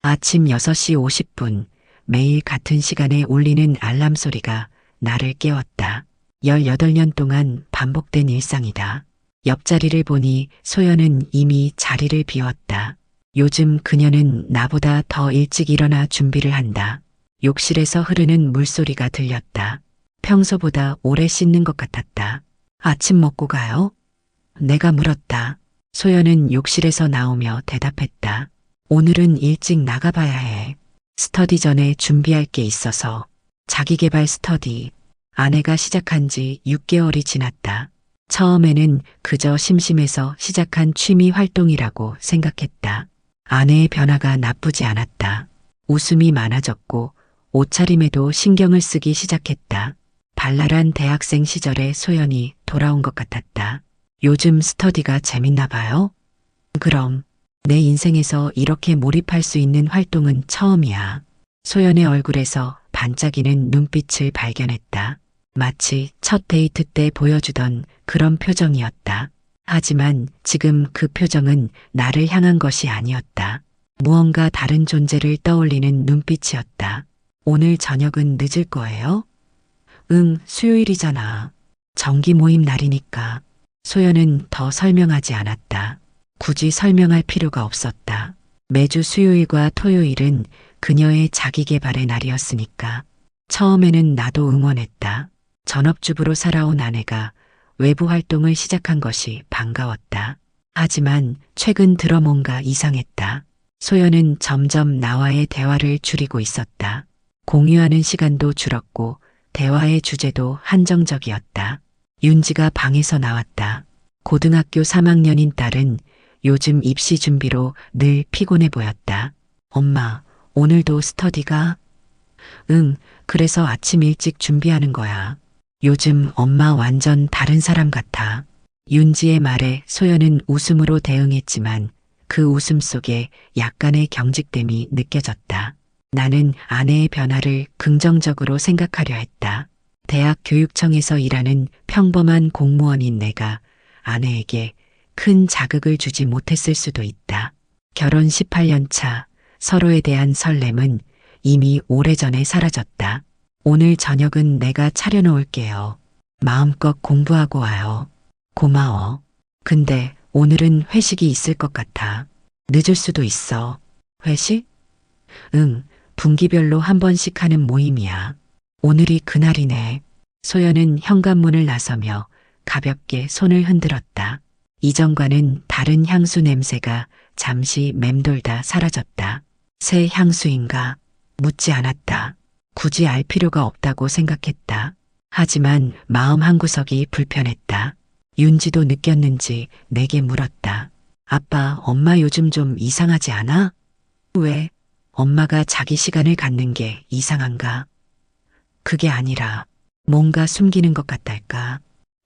아침 6시 50분, 매일 같은 시간에 울리는 알람 소리가 나를 깨웠다. 18년 동안 반복된 일상이다. 옆자리를 보니 소연은 이미 자리를 비웠다. 요즘 그녀는 나보다 더 일찍 일어나 준비를 한다. 욕실에서 흐르는 물소리가 들렸다. 평소보다 오래 씻는 것 같았다. 아침 먹고 가요? 내가 물었다. 소연은 욕실에서 나오며 대답했다. 오늘은 일찍 나가봐야 해. 스터디 전에 준비할 게 있어서. 자기계발 스터디. 아내가 시작한 지 6개월이 지났다. 처음에는 그저 심심해서 시작한 취미 활동이라고 생각했다. 아내의 변화가 나쁘지 않았다. 웃음이 많아졌고 옷차림에도 신경을 쓰기 시작했다. 발랄한 대학생 시절의 소연이 돌아온 것 같았다. 요즘 스터디가 재밌나 봐요? 그럼 내 인생에서 이렇게 몰입할 수 있는 활동은 처음이야. 소연의 얼굴에서 반짝이는 눈빛을 발견했다. 마치 첫 데이트 때 보여주던 그런 표정이었다. 하지만 지금 그 표정은 나를 향한 것이 아니었다. 무언가 다른 존재를 떠올리는 눈빛이었다. 오늘 저녁은 늦을 거예요? 응, 수요일이잖아. 정기 모임 날이니까. 소연은 더 설명하지 않았다. 굳이 설명할 필요가 없었다. 매주 수요일과 토요일은 그녀의 자기계발의 날이었으니까. 처음에는 나도 응원했다. 전업주부로 살아온 아내가 외부 활동을 시작한 것이 반가웠다. 하지만 최근 들어 뭔가 이상했다. 소연은 점점 나와의 대화를 줄이고 있었다. 공유하는 시간도 줄었고 대화의 주제도 한정적이었다. 윤지가 방에서 나왔다. 고등학교 3학년인 딸은 요즘 입시 준비로 늘 피곤해 보였다. 엄마, 오늘도 스터디가? 응, 그래서 아침 일찍 준비하는 거야. 요즘 엄마 완전 다른 사람 같아. 윤지의 말에 소연은 웃음으로 대응했지만 그 웃음 속에 약간의 경직됨이 느껴졌다. 나는 아내의 변화를 긍정적으로 생각하려 했다. 대학 교육청에서 일하는 평범한 공무원인 내가 아내에게 큰 자극을 주지 못했을 수도 있다. 결혼 18년 차 서로에 대한 설렘은 이미 오래전에 사라졌다. 오늘 저녁은 내가 차려놓을게요. 마음껏 공부하고 와요. 고마워. 근데 오늘은 회식이 있을 것 같아. 늦을 수도 있어. 회식? 응, 분기별로 한 번씩 하는 모임이야. 오늘이 그날이네. 소연은 현관문을 나서며 가볍게 손을 흔들었다. 이전과는 다른 향수 냄새가 잠시 맴돌다 사라졌다. 새 향수인가? 묻지 않았다. 굳이 알 필요가 없다고 생각했다. 하지만 마음 한구석이 불편했다. 윤지도 느꼈는지 내게 물었다. 아빠, 엄마 요즘 좀 이상하지 않아? 왜? 엄마가 자기 시간을 갖는 게 이상한가? 그게 아니라 뭔가 숨기는 것 같달까?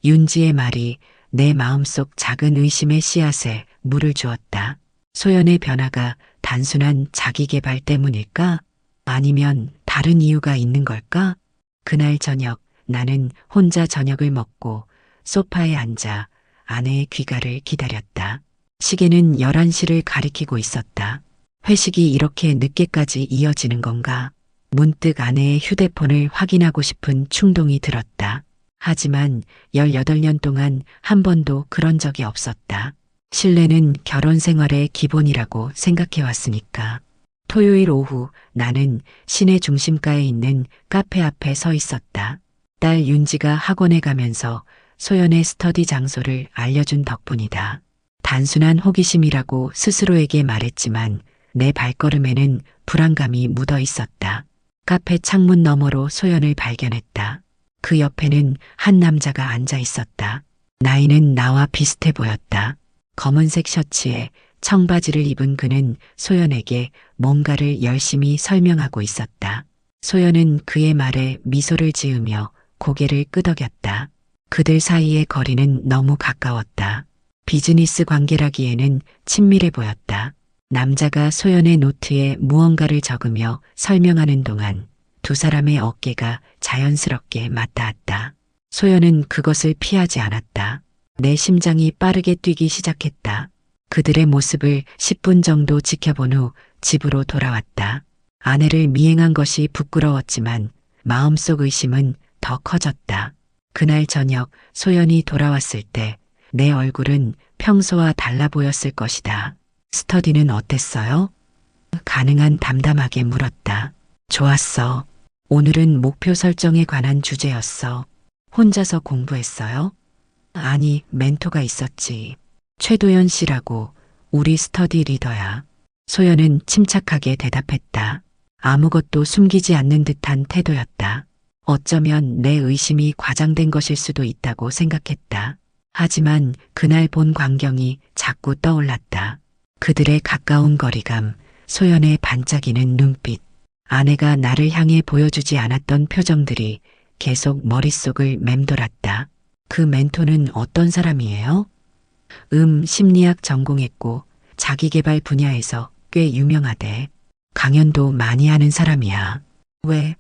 윤지의 말이 내 마음속 작은 의심의 씨앗에 물을 주었다. 소연의 변화가 단순한 자기계발 때문일까? 아니면 다른 이유가 있는 걸까? 그날 저녁 나는 혼자 저녁을 먹고 소파에 앉아 아내의 귀가를 기다렸다. 시계는 11시를 가리키고 있었다. 회식이 이렇게 늦게까지 이어지는 건가? 문득 아내의 휴대폰을 확인하고 싶은 충동이 들었다. 하지만 18년 동안 한 번도 그런 적이 없었다. 신뢰는 결혼 생활의 기본이라고 생각해왔으니까. 토요일 오후 나는 시내 중심가에 있는 카페 앞에 서 있었다. 딸 윤지가 학원에 가면서 소연의 스터디 장소를 알려준 덕분이다. 단순한 호기심이라고 스스로에게 말했지만 내 발걸음에는 불안감이 묻어 있었다. 카페 창문 너머로 소연을 발견했다. 그 옆에는 한 남자가 앉아 있었다. 나이는 나와 비슷해 보였다. 검은색 셔츠에 청바지를 입은 그는 소연에게 뭔가를 열심히 설명하고 있었다. 소연은 그의 말에 미소를 지으며 고개를 끄덕였다. 그들 사이의 거리는 너무 가까웠다. 비즈니스 관계라기에는 친밀해 보였다. 남자가 소연의 노트에 무언가를 적으며 설명하는 동안 두 사람의 어깨가 자연스럽게 맞닿았다. 소연은 그것을 피하지 않았다. 내 심장이 빠르게 뛰기 시작했다. 그들의 모습을 10분 정도 지켜본 후 집으로 돌아왔다. 아내를 미행한 것이 부끄러웠지만 마음속 의심은 더 커졌다. 그날 저녁 소연이 돌아왔을 때 내 얼굴은 평소와 달라 보였을 것이다. 스터디는 어땠어요? 가능한 담담하게 물었다. 좋았어. 오늘은 목표 설정에 관한 주제였어. 혼자서 공부했어요? 아니, 멘토가 있었지. 최도연 씨라고 우리 스터디 리더야. 소연은 침착하게 대답했다. 아무것도 숨기지 않는 듯한 태도였다. 어쩌면 내 의심이 과장된 것일 수도 있다고 생각했다. 하지만 그날 본 광경이 자꾸 떠올랐다. 그들의 가까운 거리감, 소연의 반짝이는 눈빛, 아내가 나를 향해 보여주지 않았던 표정들이 계속 머릿속을 맴돌았다. 그 멘토는 어떤 사람이에요? 심리학 전공했고 자기계발 분야에서 꽤 유명하대. 강연도 많이 하는 사람이야. 왜?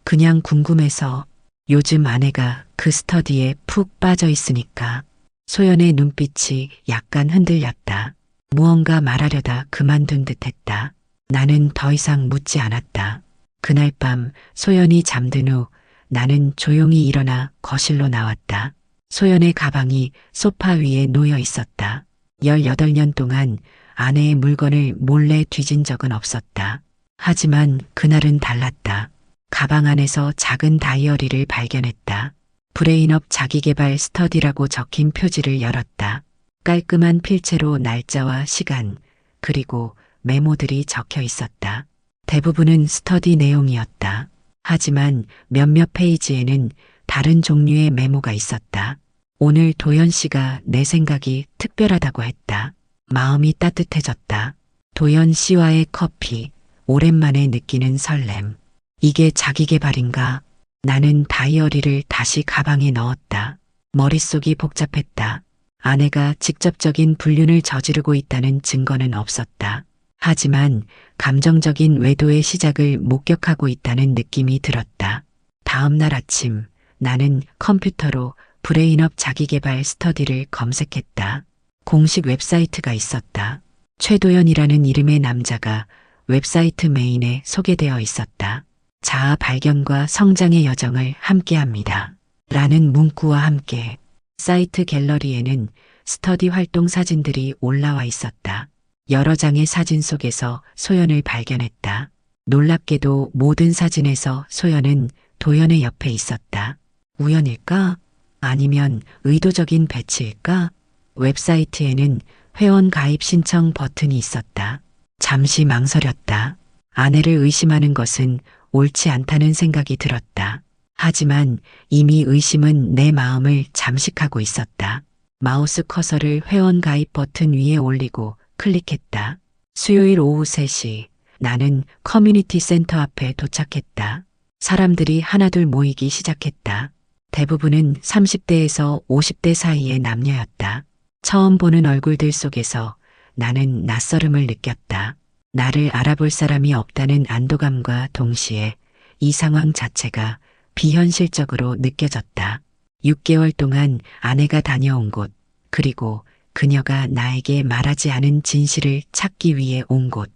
그냥 궁금해서. 요즘 아내가 그 스터디에 푹 빠져 있으니까. 소연의 눈빛이 약간 흔들렸다. 무언가 말하려다 그만둔 듯했다. 나는 더 이상 묻지 않았다. 그날 밤 소연이 잠든 후 나는 조용히 일어나 거실로 나왔다. 소연의 가방이 소파 위에 놓여 있었다. 18년 동안 아내의 물건을 몰래 뒤진 적은 없었다. 하지만 그날은 달랐다. 가방 안에서 작은 다이어리를 발견했다. 브레인업 자기계발 스터디라고 적힌 표지를 열었다. 깔끔한 필체로 날짜와 시간, 그리고 메모들이 적혀 있었다. 대부분은 스터디 내용이었다. 하지만 몇몇 페이지에는 다른 종류의 메모가 있었다. 오늘 도연 씨가 내 생각이 특별하다고 했다. 마음이 따뜻해졌다. 도연 씨와의 커피, 오랜만에 느끼는 설렘. 이게 자기계발인가? 나는 다이어리를 다시 가방에 넣었다. 머릿속이 복잡했다. 아내가 직접적인 불륜을 저지르고 있다는 증거는 없었다. 하지만 감정적인 외도의 시작을 목격하고 있다는 느낌이 들었다. 다음 날 아침 나는 컴퓨터로 브레인업 자기계발 스터디를 검색했다. 공식 웹사이트가 있었다. 최도연이라는 이름의 남자가 웹사이트 메인에 소개되어 있었다. 자아 발견과 성장의 여정을 함께합니다. 라는 문구와 함께 사이트 갤러리에는 스터디 활동 사진들이 올라와 있었다. 여러 장의 사진 속에서 소연을 발견했다. 놀랍게도 모든 사진에서 소연은 도연의 옆에 있었다. 우연일까? 아니면 의도적인 배치일까? 웹사이트에는 회원 가입 신청 버튼이 있었다. 잠시 망설였다. 아내를 의심하는 것은 옳지 않다는 생각이 들었다. 하지만 이미 의심은 내 마음을 잠식하고 있었다. 마우스 커서를 회원 가입 버튼 위에 올리고 클릭했다. 수요일 오후 3시 나는 커뮤니티 센터 앞에 도착했다. 사람들이 하나둘 모이기 시작했다. 대부분은 30대에서 50대 사이의 남녀였다. 처음 보는 얼굴들 속에서 나는 낯설음을 느꼈다. 나를 알아볼 사람이 없다는 안도감과 동시에 이 상황 자체가 비현실적으로 느껴졌다. 6개월 동안 아내가 다녀온 곳, 그리고 그녀가 나에게 말하지 않은 진실을 찾기 위해 온 곳.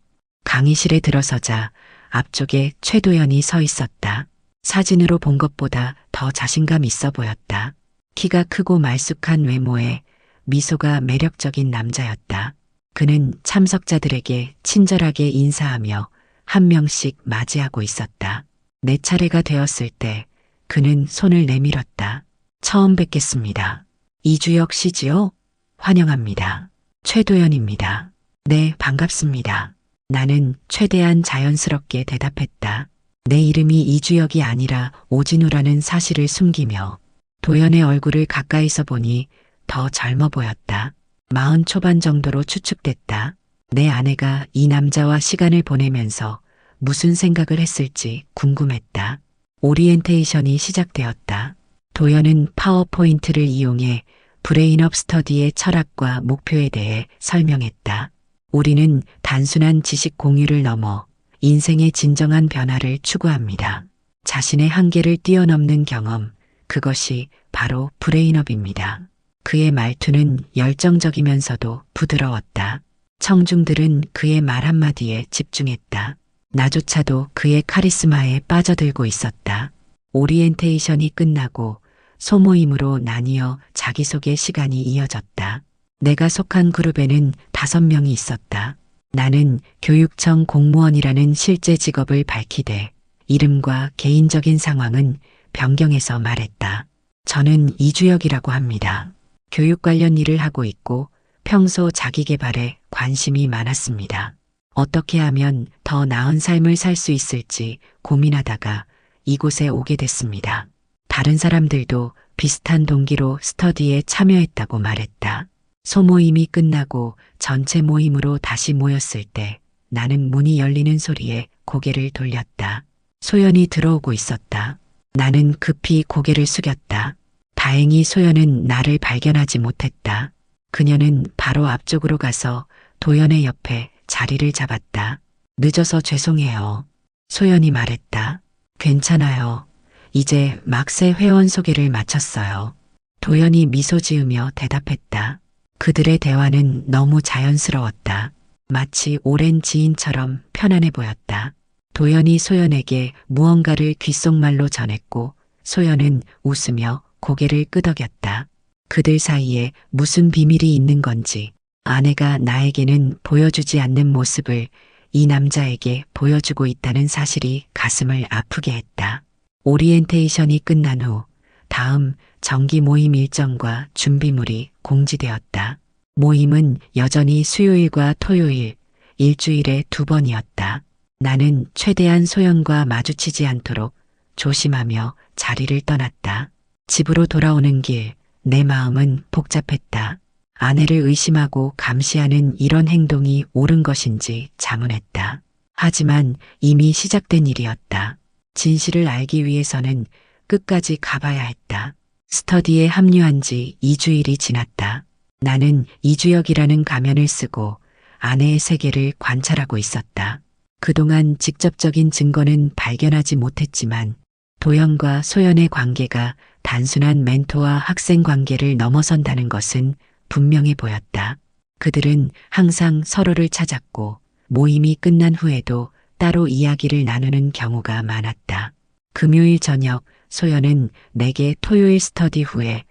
강의실에 들어서자 앞쪽에 최도연이 서 있었다. 사진으로 본 것보다 더 자신감 있어 보였다. 키가 크고 말쑥한 외모에 미소가 매력적인 남자였다. 그는 참석자들에게 친절하게 인사하며 한 명씩 맞이하고 있었다. 내 차례가 되었을 때 그는 손을 내밀었다. 처음 뵙겠습니다. 이주혁 씨지요? 환영합니다. 최도연입니다. 네, 반갑습니다. 나는 최대한 자연스럽게 대답했다. 내 이름이 이주혁이 아니라 오진우라는 사실을 숨기며 도연의 얼굴을 가까이서 보니 더 젊어 보였다. 40 초반 정도로 추측됐다. 내 아내가 이 남자와 시간을 보내면서 무슨 생각을 했을지 궁금했다. 오리엔테이션이 시작되었다. 도연은 파워포인트를 이용해 브레인업 스터디의 철학과 목표에 대해 설명했다. 우리는 단순한 지식 공유를 넘어 인생의 진정한 변화를 추구합니다. 자신의 한계를 뛰어넘는 경험, 그것이 바로 브레인업입니다. 그의 말투는 열정적이면서도 부드러웠다. 청중들은 그의 말 한마디에 집중했다. 나조차도 그의 카리스마에 빠져들고 있었다. 오리엔테이션이 끝나고 소모임으로 나뉘어 자기소개 시간이 이어졌다. 내가 속한 그룹에는 5명이 있었다. 나는 교육청 공무원이라는 실제 직업을 밝히되 이름과 개인적인 상황은 변경해서 말했다. 저는 이주혁이라고 합니다. 교육 관련 일을 하고 있고 평소 자기계발에 관심이 많았습니다. 어떻게 하면 더 나은 삶을 살 수 있을지 고민하다가 이곳에 오게 됐습니다. 다른 사람들도 비슷한 동기로 스터디에 참여했다고 말했다. 소모임이 끝나고 전체 모임으로 다시 모였을 때 나는 문이 열리는 소리에 고개를 돌렸다. 소연이 들어오고 있었다. 나는 급히 고개를 숙였다. 다행히 소연은 나를 발견하지 못했다. 그녀는 바로 앞쪽으로 가서 도연의 옆에 자리를 잡았다. 늦어서 죄송해요. 소연이 말했다. 괜찮아요. 이제 막 새 회원 소개를 마쳤어요. 도연이 미소 지으며 대답했다. 그들의 대화는 너무 자연스러웠다. 마치 오랜 지인처럼 편안해 보였다. 도연이 소연에게 무언가를 귓속말로 전했고 소연은 웃으며 고개를 끄덕였다. 그들 사이에 무슨 비밀이 있는 건지 아내가 나에게는 보여주지 않는 모습을 이 남자에게 보여주고 있다는 사실이 가슴을 아프게 했다. 오리엔테이션이 끝난 후 다음 정기 모임 일정과 준비물이 공지되었다. 모임은 여전히 수요일과 토요일, 일주일에 2번이었다. 나는 최대한 소연과 마주치지 않도록 조심하며 자리를 떠났다. 집으로 돌아오는 길, 내 마음은 복잡했다. 아내를 의심하고 감시하는 이런 행동이 옳은 것인지 자문했다. 하지만 이미 시작된 일이었다. 진실을 알기 위해서는 끝까지 가봐야 했다. 스터디에 합류한 지 2주일이 지났다. 나는 이주혁이라는 가면을 쓰고 아내의 세계를 관찰하고 있었다. 그동안 직접적인 증거는 발견하지 못했지만 도연과 소연의 관계가 단순한 멘토와 학생 관계를 넘어선다는 것은 분명해 보였다. 그들은 항상 서로를 찾았고 모임이 끝난 후에도 따로 이야기를 나누는 경우가 많았다. 금요일 저녁 소연은 내게 토요일 스터디 후에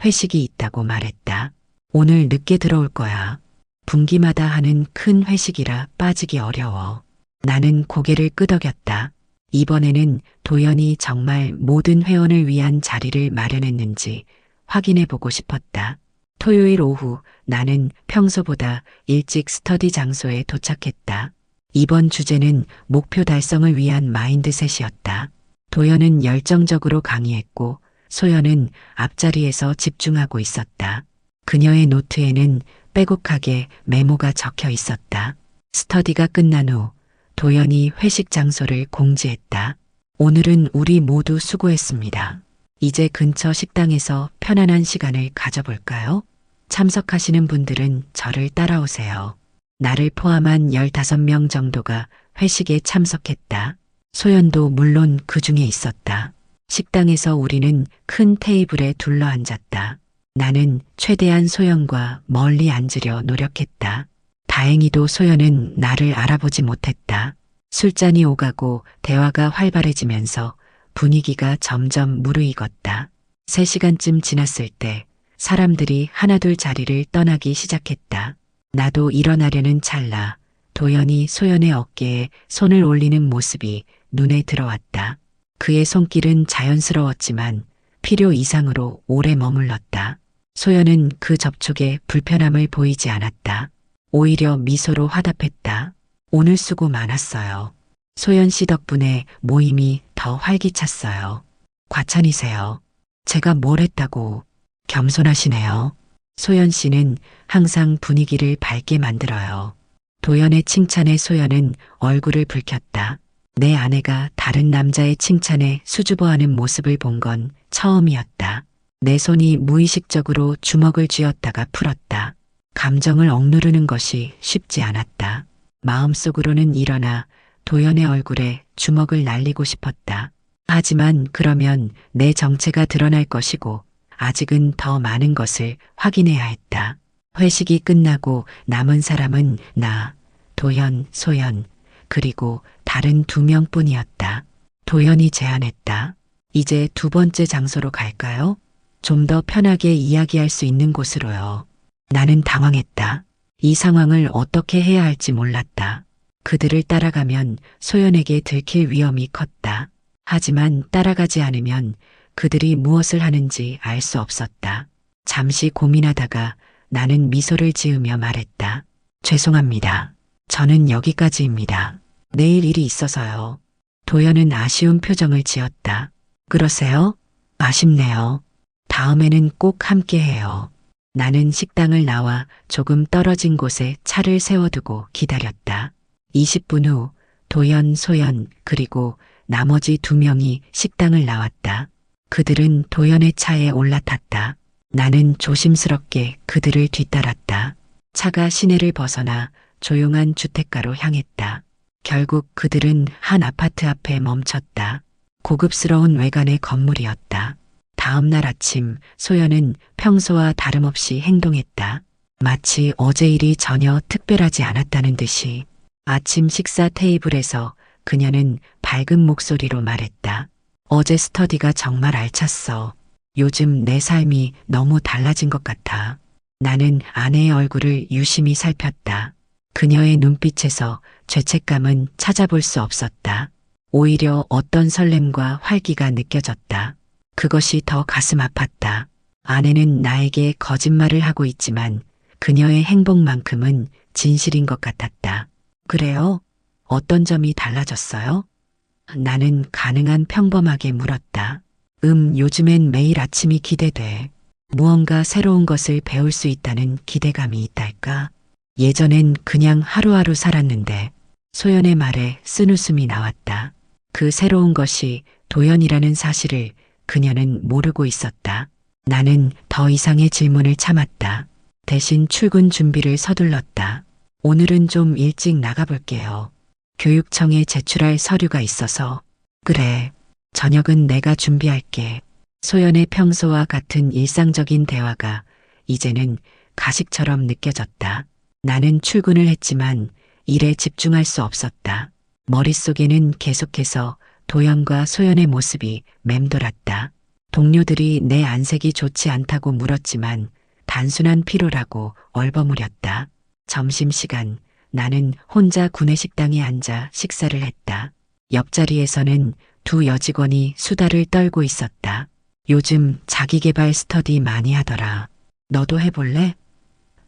회식이 있다고 말했다. 오늘 늦게 들어올 거야. 분기마다 하는 큰 회식이라 빠지기 어려워. 나는 고개를 끄덕였다. 이번에는 도연이 정말 모든 회원을 위한 자리를 마련했는지 확인해 보고 싶었다. 토요일 오후 나는 평소보다 일찍 스터디 장소에 도착했다. 이번 주제는 목표 달성을 위한 마인드셋이었다. 도연은 열정적으로 강의했고 소연은 앞자리에서 집중하고 있었다. 그녀의 노트에는 빼곡하게 메모가 적혀 있었다. 스터디가 끝난 후 도연이 회식 장소를 공지했다. 오늘은 우리 모두 수고했습니다. 이제 근처 식당에서 편안한 시간을 가져볼까요? 참석하시는 분들은 저를 따라오세요. 나를 포함한 15명 정도가 회식에 참석했다. 소연도 물론 그 중에 있었다. 식당에서 우리는 큰 테이블에 둘러앉았다. 나는 최대한 소연과 멀리 앉으려 노력했다. 다행히도 소연은 나를 알아보지 못했다. 술잔이 오가고 대화가 활발해지면서 분위기가 점점 무르익었다. 3시간쯤 지났을 때 사람들이 하나둘 자리를 떠나기 시작했다. 나도 일어나려는 찰나 도연이 소연의 어깨에 손을 올리는 모습이 눈에 들어왔다. 그의 손길은 자연스러웠지만 필요 이상으로 오래 머물렀다. 소연은 그 접촉에 불편함을 보이지 않았다. 오히려 미소로 화답했다. 오늘 수고 많았어요. 소연 씨 덕분에 모임이 더 활기찼어요. 과찬이세요. 제가 뭘 했다고. 겸손하시네요. 소연 씨는 항상 분위기를 밝게 만들어요. 도연의 칭찬에 소연은 얼굴을 붉혔다. 내 아내가 다른 남자의 칭찬에 수줍어하는 모습을 본 건 처음이었다. 내 손이 무의식적으로 주먹을 쥐었다가 풀었다. 감정을 억누르는 것이 쉽지 않았다. 마음속으로는 일어나 도연의 얼굴에 주먹을 날리고 싶었다. 하지만 그러면 내 정체가 드러날 것이고 아직은 더 많은 것을 확인해야 했다. 회식이 끝나고 남은 사람은 나, 도현, 소연, 그리고 다른 2명뿐이었다. 도현이 제안했다. 이제 2번째 장소로 갈까요? 좀 더 편하게 이야기할 수 있는 곳으로요. 나는 당황했다. 이 상황을 어떻게 해야 할지 몰랐다. 그들을 따라가면 소연에게 들킬 위험이 컸다. 하지만 따라가지 않으면 그들이 무엇을 하는지 알 수 없었다. 잠시 고민하다가 나는 미소를 지으며 말했다. 죄송합니다. 저는 여기까지입니다. 내일 일이 있어서요. 도연은 아쉬운 표정을 지었다. 그러세요? 아쉽네요. 다음에는 꼭 함께해요. 나는 식당을 나와 조금 떨어진 곳에 차를 세워두고 기다렸다. 20분 후 도연, 소연, 그리고 나머지 2명이 식당을 나왔다. 그들은 도연의 차에 올라탔다. 나는 조심스럽게 그들을 뒤따랐다. 차가 시내를 벗어나 조용한 주택가로 향했다. 결국 그들은 한 아파트 앞에 멈췄다. 고급스러운 외관의 건물이었다. 다음 날 아침 소연은 평소와 다름없이 행동했다. 마치 어제 일이 전혀 특별하지 않았다는 듯이. 아침 식사 테이블에서 그녀는 밝은 목소리로 말했다. 어제 스터디가 정말 알찼어. 요즘 내 삶이 너무 달라진 것 같아. 나는 아내의 얼굴을 유심히 살폈다. 그녀의 눈빛에서 죄책감은 찾아볼 수 없었다. 오히려 어떤 설렘과 활기가 느껴졌다. 그것이 더 가슴 아팠다. 아내는 나에게 거짓말을 하고 있지만 그녀의 행복만큼은 진실인 것 같았다. 그래요? 어떤 점이 달라졌어요? 나는 가능한 평범하게 물었다. 요즘엔 매일 아침이 기대돼. 무언가 새로운 것을 배울 수 있다는 기대감이 있달까? 예전엔 그냥 하루하루 살았는데 소연의 말에 쓴웃음이 나왔다. 그 새로운 것이 도연이라는 사실을 그녀는 모르고 있었다. 나는 더 이상의 질문을 참았다. 대신 출근 준비를 서둘렀다. 오늘은 좀 일찍 나가볼게요. 교육청에 제출할 서류가 있어서. 그래, 저녁은 내가 준비할게. 소연의 평소와 같은 일상적인 대화가 이제는 가식처럼 느껴졌다. 나는 출근을 했지만 일에 집중할 수 없었다. 머릿속에는 계속해서 도연과 소연의 모습이 맴돌았다. 동료들이 내 안색이 좋지 않다고 물었지만 단순한 피로라고 얼버무렸다. 점심시간 나는 혼자 구내식당에 앉아 식사를 했다. 옆자리에서는 2 여직원이 수다를 떨고 있었다. 요즘 자기계발 스터디 많이 하더라. 너도 해볼래?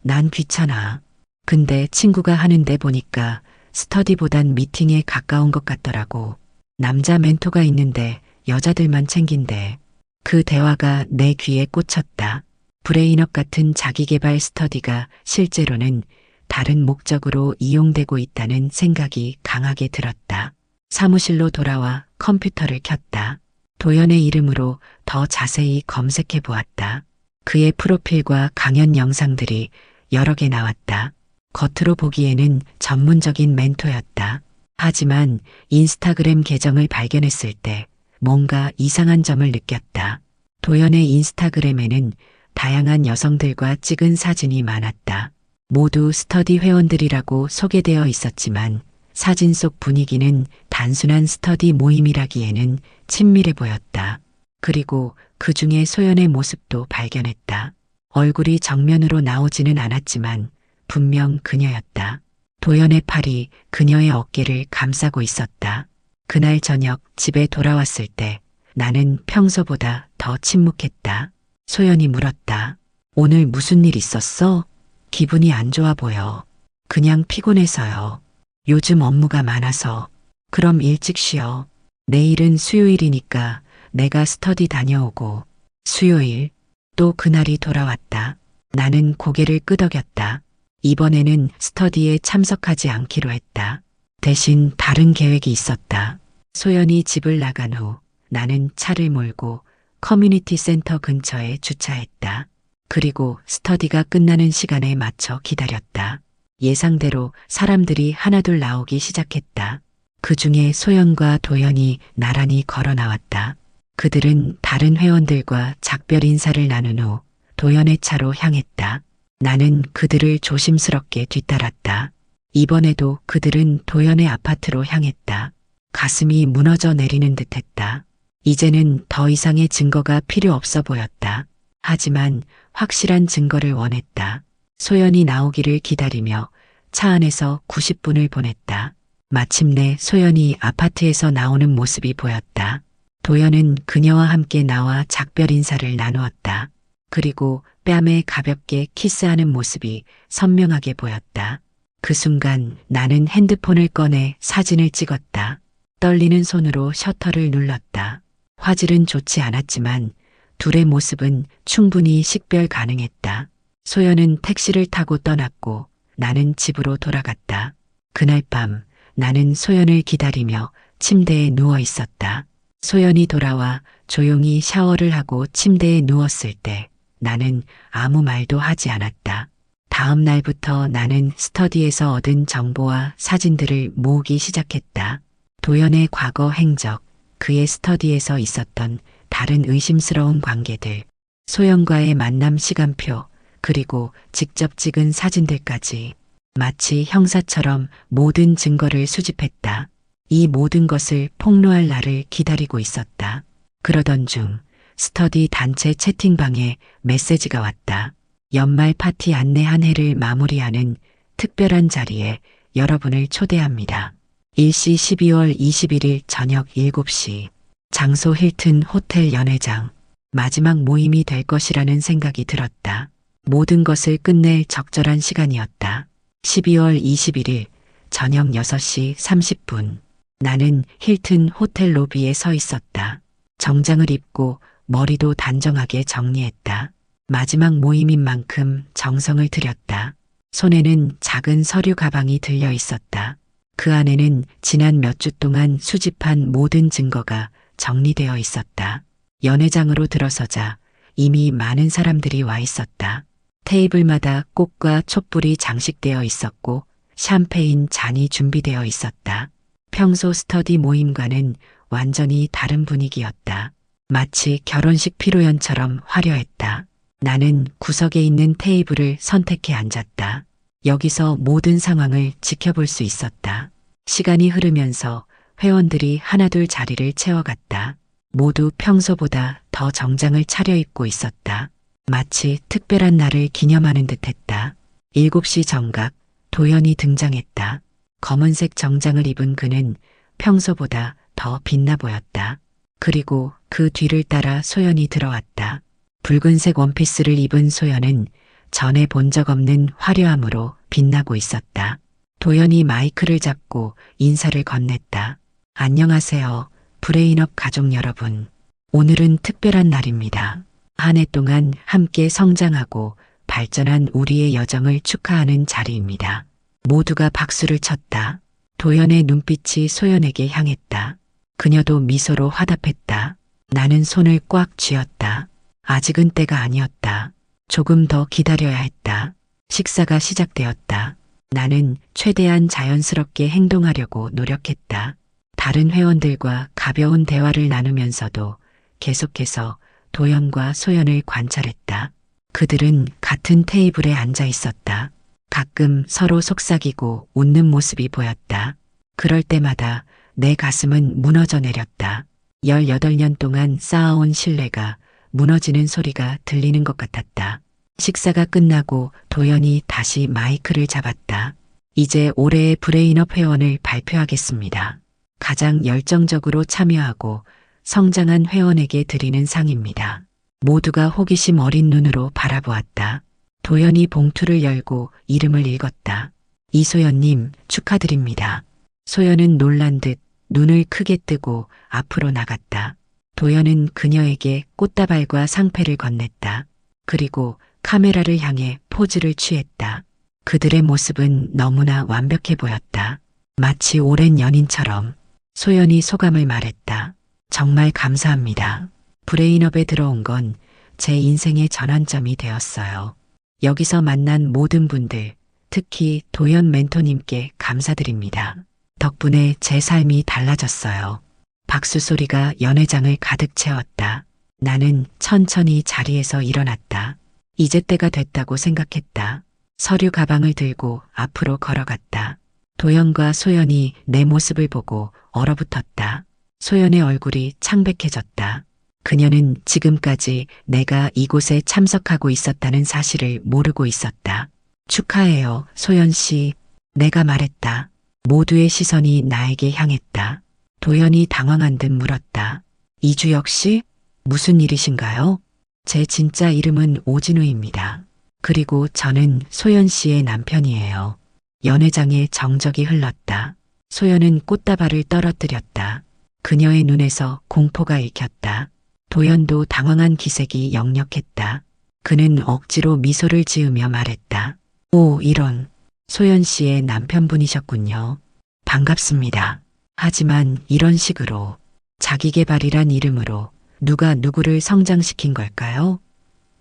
난 귀찮아. 근데 친구가 하는데 보니까 스터디보단 미팅에 가까운 것 같더라고. 남자 멘토가 있는데 여자들만 챙긴대. 그 대화가 내 귀에 꽂혔다. 브레인업 같은 자기계발 스터디가 실제로는 다른 목적으로 이용되고 있다는 생각이 강하게 들었다. 사무실로 돌아와 컴퓨터를 켰다. 도연의 이름으로 더 자세히 검색해 보았다. 그의 프로필과 강연 영상들이 여러 개 나왔다. 겉으로 보기에는 전문적인 멘토였다. 하지만 인스타그램 계정을 발견했을 때 뭔가 이상한 점을 느꼈다. 도연의 인스타그램에는 다양한 여성들과 찍은 사진이 많았다. 모두 스터디 회원들이라고 소개되어 있었지만 사진 속 분위기는 단순한 스터디 모임이라기에는 친밀해 보였다. 그리고 그 중에 소연의 모습도 발견했다. 얼굴이 정면으로 나오지는 않았지만 분명 그녀였다. 도연의 팔이 그녀의 어깨를 감싸고 있었다. 그날 저녁 집에 돌아왔을 때 나는 평소보다 더 침묵했다. 소연이 물었다. 오늘 무슨 일 있었어? 기분이 안 좋아 보여. 그냥 피곤해서요. 요즘 업무가 많아서. 그럼 일찍 쉬어. 내일은 수요일이니까 내가 스터디 다녀오고. 수요일. 또 그날이 돌아왔다. 나는 고개를 끄덕였다. 이번에는 스터디에 참석하지 않기로 했다. 대신 다른 계획이 있었다. 소연이 집을 나간 후 나는 차를 몰고 커뮤니티 센터 근처에 주차했다. 그리고 스터디가 끝나는 시간에 맞춰 기다렸다. 예상대로 사람들이 하나둘 나오기 시작했다. 그 중에 소연과 도연이 나란히 걸어 나왔다. 그들은 다른 회원들과 작별 인사를 나눈 후 도연의 차로 향했다. 나는 그들을 조심스럽게 뒤따랐다. 이번에도 그들은 도연의 아파트로 향했다. 가슴이 무너져 내리는 듯했다. 이제는 더 이상의 증거가 필요 없어 보였다. 하지만 확실한 증거를 원했다. 소연이 나오기를 기다리며 차 안에서 90분을 보냈다. 마침내 소연이 아파트에서 나오는 모습이 보였다. 도연은 그녀와 함께 나와 작별 인사를 나누었다. 그리고 뺨에 가볍게 키스하는 모습이 선명하게 보였다. 그 순간 나는 핸드폰을 꺼내 사진을 찍었다. 떨리는 손으로 셔터를 눌렀다. 화질은 좋지 않았지만 둘의 모습은 충분히 식별 가능했다. 소연은 택시를 타고 떠났고 나는 집으로 돌아갔다. 그날 밤 나는 소연을 기다리며 침대에 누워 있었다. 소연이 돌아와 조용히 샤워를 하고 침대에 누웠을 때 나는 아무 말도 하지 않았다. 다음 날부터 나는 스터디에서 얻은 정보와 사진들을 모으기 시작했다. 도연의 과거 행적, 그의 스터디에서 있었던 다른 의심스러운 관계들, 소연과의 만남 시간표, 그리고 직접 찍은 사진들까지 마치 형사처럼 모든 증거를 수집했다. 이 모든 것을 폭로할 날을 기다리고 있었다. 그러던 중 스터디 단체 채팅방에 메시지가 왔다. 연말 파티 안내 한 해를 마무리하는 특별한 자리에 여러분을 초대합니다. 일시 12월 21일 저녁 7시. 장소 힐튼 호텔 연회장. 마지막 모임이 될 것이라는 생각이 들었다. 모든 것을 끝낼 적절한 시간이었다. 12월 21일 저녁 6시 30분. 나는 힐튼 호텔 로비에 서 있었다. 정장을 입고 머리도 단정하게 정리했다. 마지막 모임인 만큼 정성을 들였다. 손에는 작은 서류 가방이 들려 있었다. 그 안에는 지난 몇 주 동안 수집한 모든 증거가 정리되어 있었다. 연회장으로 들어서자 이미 많은 사람들이 와 있었다. 테이블마다 꽃과 촛불이 장식되어 있었고 샴페인 잔이 준비되어 있었다. 평소 스터디 모임과는 완전히 다른 분위기였다. 마치 결혼식 피로연처럼 화려했다. 나는 구석에 있는 테이블을 선택해 앉았다. 여기서 모든 상황을 지켜볼 수 있었다. 시간이 흐르면서 회원들이 하나둘 자리를 채워갔다. 모두 평소보다 더 정장을 차려입고 있었다. 마치 특별한 날을 기념하는 듯했다. 7시 정각 도연이 등장했다. 검은색 정장을 입은 그는 평소보다 더 빛나 보였다. 그리고 그 뒤를 따라 소연이 들어왔다. 붉은색 원피스를 입은 소연은 전에 본 적 없는 화려함으로 빛나고 있었다. 도연이 마이크를 잡고 인사를 건넸다. 안녕하세요. 브레인업 가족 여러분. 오늘은 특별한 날입니다. 한 해 동안 함께 성장하고 발전한 우리의 여정을 축하하는 자리입니다. 모두가 박수를 쳤다. 도연의 눈빛이 소연에게 향했다. 그녀도 미소로 화답했다. 나는 손을 꽉 쥐었다. 아직은 때가 아니었다. 조금 더 기다려야 했다. 식사가 시작되었다. 나는 최대한 자연스럽게 행동하려고 노력했다. 다른 회원들과 가벼운 대화를 나누면서도 계속해서 도연과 소연을 관찰했다. 그들은 같은 테이블에 앉아 있었다. 가끔 서로 속삭이고 웃는 모습이 보였다. 그럴 때마다 내 가슴은 무너져 내렸다. 18년 동안 쌓아온 신뢰가 무너지는 소리가 들리는 것 같았다. 식사가 끝나고 도연이 다시 마이크를 잡았다. 이제 올해의 브레인업 회원을 발표하겠습니다. 가장 열정적으로 참여하고 성장한 회원에게 드리는 상입니다. 모두가 호기심 어린 눈으로 바라보았다. 도연이 봉투를 열고 이름을 읽었다. 이소연님 축하드립니다. 소연은 놀란 듯 눈을 크게 뜨고 앞으로 나갔다. 도연은 그녀에게 꽃다발과 상패를 건넸다. 그리고 카메라를 향해 포즈를 취했다. 그들의 모습은 너무나 완벽해 보였다. 마치 오랜 연인처럼. 소연이 소감을 말했다. 정말 감사합니다. 브레인업에 들어온 건 제 인생의 전환점이 되었어요. 여기서 만난 모든 분들, 특히 도연 멘토님께 감사드립니다. 덕분에 제 삶이 달라졌어요. 박수 소리가 연회장을 가득 채웠다. 나는 천천히 자리에서 일어났다. 이제 때가 됐다고 생각했다. 서류 가방을 들고 앞으로 걸어갔다. 도연과 소연이 내 모습을 보고 얼어붙었다. 소연의 얼굴이 창백해졌다. 그녀는 지금까지 내가 이곳에 참석하고 있었다는 사실을 모르고 있었다. 축하해요, 소연 씨. 내가 말했다. 모두의 시선이 나에게 향했다. 도연이 당황한 듯 물었다. 이주혁 씨? 무슨 일이신가요? 제 진짜 이름은 오진우입니다. 그리고 저는 소연 씨의 남편이에요. 연회장에 정적이 흘렀다. 소연은 꽃다발을 떨어뜨렸다. 그녀의 눈에서 공포가 읽혔다. 도연도 당황한 기색이 역력했다. 그는 억지로 미소를 지으며 말했다. 오, 이런. 소연 씨의 남편분이셨군요. 반갑습니다. 하지만 이런 식으로 자기계발이란 이름으로 누가 누구를 성장시킨 걸까요?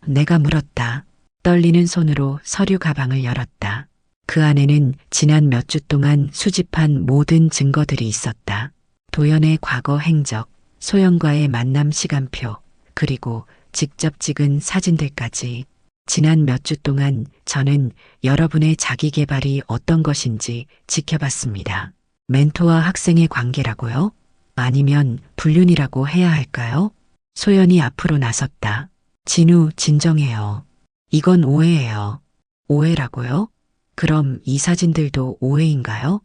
내가 물었다. 떨리는 손으로 서류 가방을 열었다. 그 안에는 지난 몇 주 동안 수집한 모든 증거들이 있었다. 도연의 과거 행적, 소연과의 만남 시간표, 그리고 직접 찍은 사진들까지. 지난 몇 주 동안 저는 여러분의 자기계발이 어떤 것인지 지켜봤습니다. 멘토와 학생의 관계라고요? 아니면 불륜이라고 해야 할까요? 소연이 앞으로 나섰다. 진우, 진정해요. 이건 오해예요. 오해라고요? 그럼 이 사진들도 오해인가요?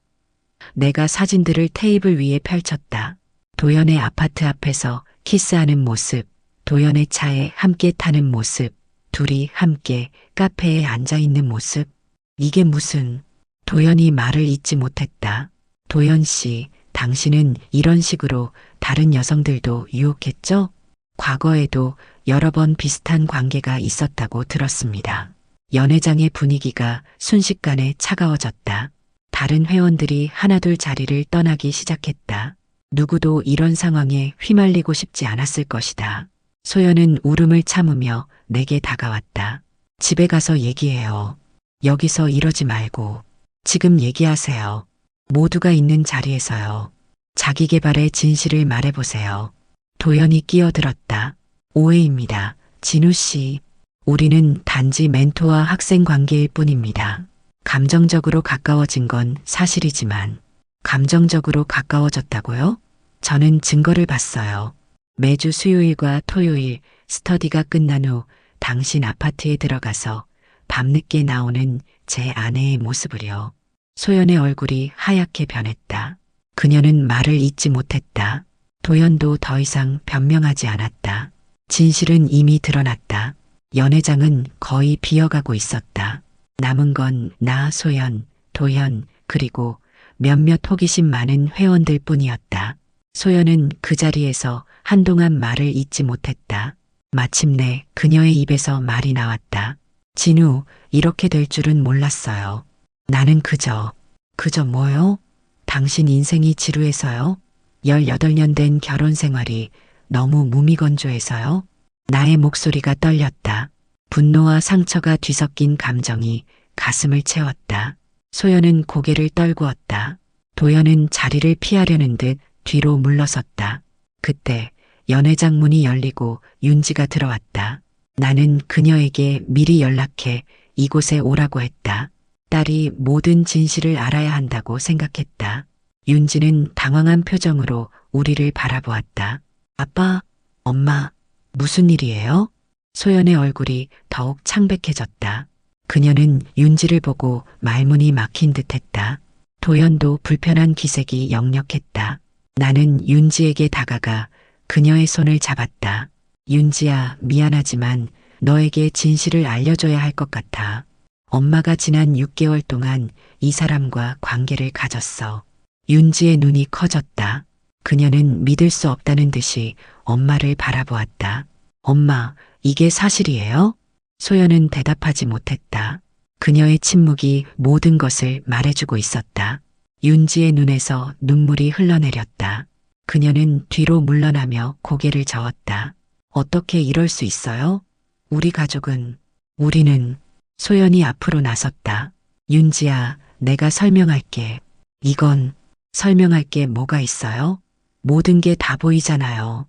내가 사진들을 테이블 위에 펼쳤다. 도연의 아파트 앞에서 키스하는 모습, 도연의 차에 함께 타는 모습, 둘이 함께 카페에 앉아 있는 모습. 이게 무슨... 도연이 말을 잇지 못했다. 도연 씨, 당신은 이런 식으로 다른 여성들도 유혹했죠? 과거에도 여러 번 비슷한 관계가 있었다고 들었습니다. 연회장의 분위기가 순식간에 차가워졌다. 다른 회원들이 하나둘 자리를 떠나기 시작했다. 누구도 이런 상황에 휘말리고 싶지 않았을 것이다. 소연은 울음을 참으며 내게 다가왔다. 집에 가서 얘기해요. 여기서 이러지 말고 지금 얘기하세요. 모두가 있는 자리에서요. 자기계발의 진실을 말해보세요. 도연이 끼어들었다. 오해입니다. 진우 씨. 우리는 단지 멘토와 학생 관계일 뿐입니다. 감정적으로 가까워진 건 사실이지만 감정적으로 가까워졌다고요? 저는 증거를 봤어요. 매주 수요일과 토요일 스터디가 끝난 후 당신 아파트에 들어가서 밤늦게 나오는 제 아내의 모습을요. 소연의 얼굴이 하얗게 변했다. 그녀는 말을 잇지 못했다. 도연도 더 이상 변명하지 않았다. 진실은 이미 드러났다. 연회장은 거의 비어가고 있었다. 남은 건 나, 소연, 도연, 그리고 몇몇 호기심 많은 회원들 뿐이었다. 소연은 그 자리에서 한동안 말을 잇지 못했다. 마침내 그녀의 입에서 말이 나왔다. 진우, 이렇게 될 줄은 몰랐어요. 나는 그저 뭐요? 당신 인생이 지루해서요? 18년 된 결혼 생활이 너무 무미건조해서요? 나의 목소리가 떨렸다. 분노와 상처가 뒤섞인 감정이 가슴을 채웠다. 소연은 고개를 떨구었다. 도연은 자리를 피하려는 듯 뒤로 물러섰다. 그때 연회장 문이 열리고 윤지가 들어왔다. 나는 그녀에게 미리 연락해 이곳에 오라고 했다. 딸이 모든 진실을 알아야 한다고 생각했다. 윤지는 당황한 표정으로 우리를 바라보았다. 아빠, 엄마, 무슨 일이에요? 소연의 얼굴이 더욱 창백해졌다. 그녀는 윤지를 보고 말문이 막힌 듯했다. 도연도 불편한 기색이 역력했다. 나는 윤지에게 다가가 그녀의 손을 잡았다. 윤지야, 미안하지만 너에게 진실을 알려줘야 할 것 같아. 엄마가 지난 6개월 동안 이 사람과 관계를 가졌어. 윤지의 눈이 커졌다. 그녀는 믿을 수 없다는 듯이 엄마를 바라보았다. 엄마, 이게 사실이에요? 소연은 대답하지 못했다. 그녀의 침묵이 모든 것을 말해주고 있었다. 윤지의 눈에서 눈물이 흘러내렸다. 그녀는 뒤로 물러나며 고개를 저었다. 어떻게 이럴 수 있어요? 우리 가족은, 우리는... 소연이 앞으로 나섰다. 윤지야, 내가 설명할게. 이건 설명할 게 뭐가 있어요? 모든 게 다 보이잖아요.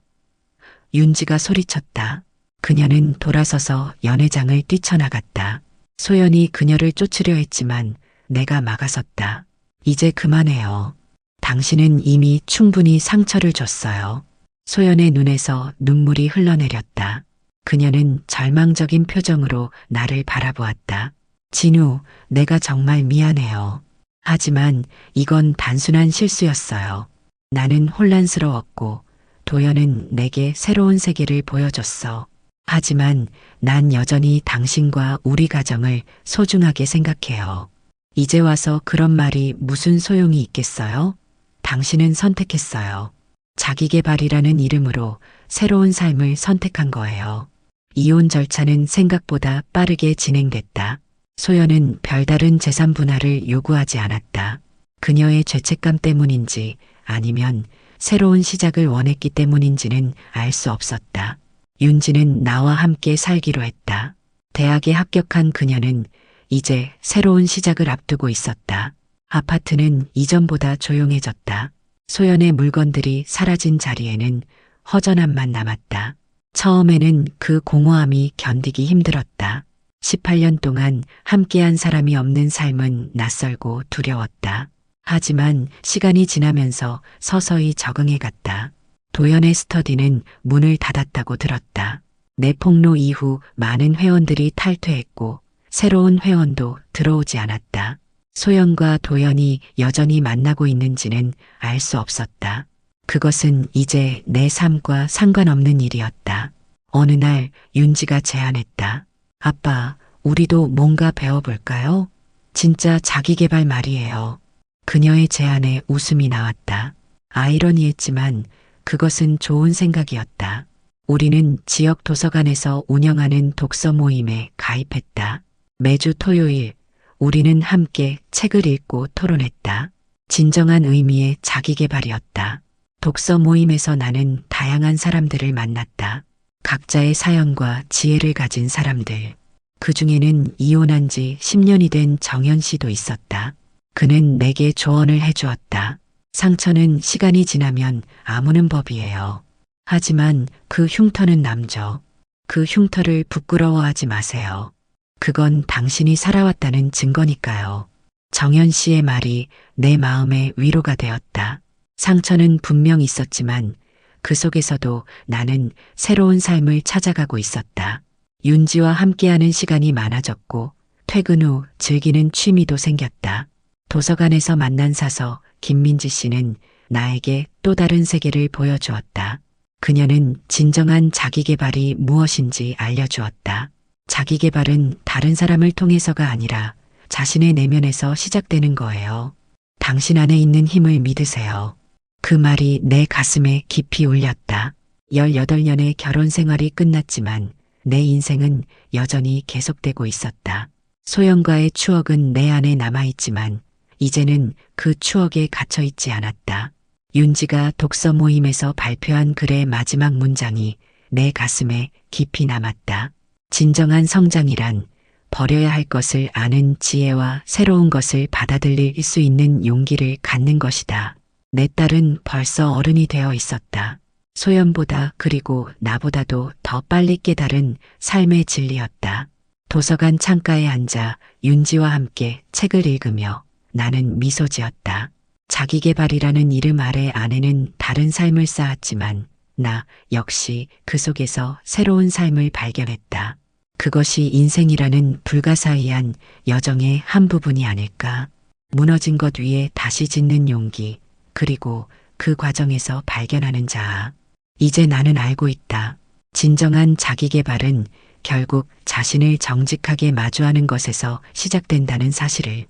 윤지가 소리쳤다. 그녀는 돌아서서 연회장을 뛰쳐나갔다. 소연이 그녀를 쫓으려 했지만 내가 막아섰다. 이제 그만해요. 당신은 이미 충분히 상처를 줬어요. 소연의 눈에서 눈물이 흘러내렸다. 그녀는 절망적인 표정으로 나를 바라보았다. 진우, 내가 정말 미안해요. 하지만 이건 단순한 실수였어요. 나는 혼란스러웠고 도연은 내게 새로운 세계를 보여줬어. 하지만 난 여전히 당신과 우리 가정을 소중하게 생각해요. 이제 와서 그런 말이 무슨 소용이 있겠어요? 당신은 선택했어요. 자기계발이라는 이름으로 새로운 삶을 선택한 거예요. 이혼 절차는 생각보다 빠르게 진행됐다. 소연은 별다른 재산 분할을 요구하지 않았다. 그녀의 죄책감 때문인지 아니면 새로운 시작을 원했기 때문인지는 알 수 없었다. 윤지는 나와 함께 살기로 했다. 대학에 합격한 그녀는 이제 새로운 시작을 앞두고 있었다. 아파트는 이전보다 조용해졌다. 소연의 물건들이 사라진 자리에는 허전함만 남았다. 처음에는 그 공허함이 견디기 힘들었다. 18년 동안 함께한 사람이 없는 삶은 낯설고 두려웠다. 하지만 시간이 지나면서 서서히 적응해 갔다. 도연의 스터디는 문을 닫았다고 들었다. 내 폭로 이후 많은 회원들이 탈퇴했고 새로운 회원도 들어오지 않았다. 소연과 도연이 여전히 만나고 있는지는 알 수 없었다. 그것은 이제 내 삶과 상관없는 일이었다. 어느 날 윤지가 제안했다. 아빠, 우리도 뭔가 배워볼까요? 진짜 자기계발 말이에요. 그녀의 제안에 웃음이 나왔다. 아이러니했지만 그것은 좋은 생각이었다. 우리는 지역 도서관에서 운영하는 독서 모임에 가입했다. 매주 토요일 우리는 함께 책을 읽고 토론했다. 진정한 의미의 자기계발이었다. 독서 모임에서 나는 다양한 사람들을 만났다. 각자의 사연과 지혜를 가진 사람들. 그 중에는 이혼한 지 10년이 된 정현 씨도 있었다. 그는 내게 조언을 해주었다. 상처는 시간이 지나면 아무는 법이에요. 하지만 그 흉터는 남죠. 그 흉터를 부끄러워하지 마세요. 그건 당신이 살아왔다는 증거니까요. 정현 씨의 말이 내 마음에 위로가 되었다. 상처는 분명 있었지만 그 속에서도 나는 새로운 삶을 찾아가고 있었다. 윤지와 함께하는 시간이 많아졌고 퇴근 후 즐기는 취미도 생겼다. 도서관에서 만난 사서 김민지 씨는 나에게 또 다른 세계를 보여주었다. 그녀는 진정한 자기계발이 무엇인지 알려주었다. 자기계발은 다른 사람을 통해서가 아니라 자신의 내면에서 시작되는 거예요. 당신 안에 있는 힘을 믿으세요. 그 말이 내 가슴에 깊이 울렸다. 18년의 결혼 생활이 끝났지만 내 인생은 여전히 계속되고 있었다. 소연과의 추억은 내 안에 남아있지만 이제는 그 추억에 갇혀있지 않았다. 윤지가 독서 모임에서 발표한 글의 마지막 문장이 내 가슴에 깊이 남았다. 진정한 성장이란 버려야 할 것을 아는 지혜와 새로운 것을 받아들일 수 있는 용기를 갖는 것이다. 내 딸은 벌써 어른이 되어 있었다. 소연보다 그리고 나보다도 더 빨리 깨달은 삶의 진리였다. 도서관 창가에 앉아 윤지와 함께 책을 읽으며 나는 미소 지었다. 자기계발이라는 이름 아래 안에는 다른 삶을 쌓았지만 나 역시 그 속에서 새로운 삶을 발견했다. 그것이 인생이라는 불가사의한 여정의 한 부분이 아닐까. 무너진 것 위에 다시 짓는 용기, 그리고 그 과정에서 발견하는 자아. 이제 나는 알고 있다. 진정한 자기계발은 결국 자신을 정직하게 마주하는 것에서 시작된다는 사실을.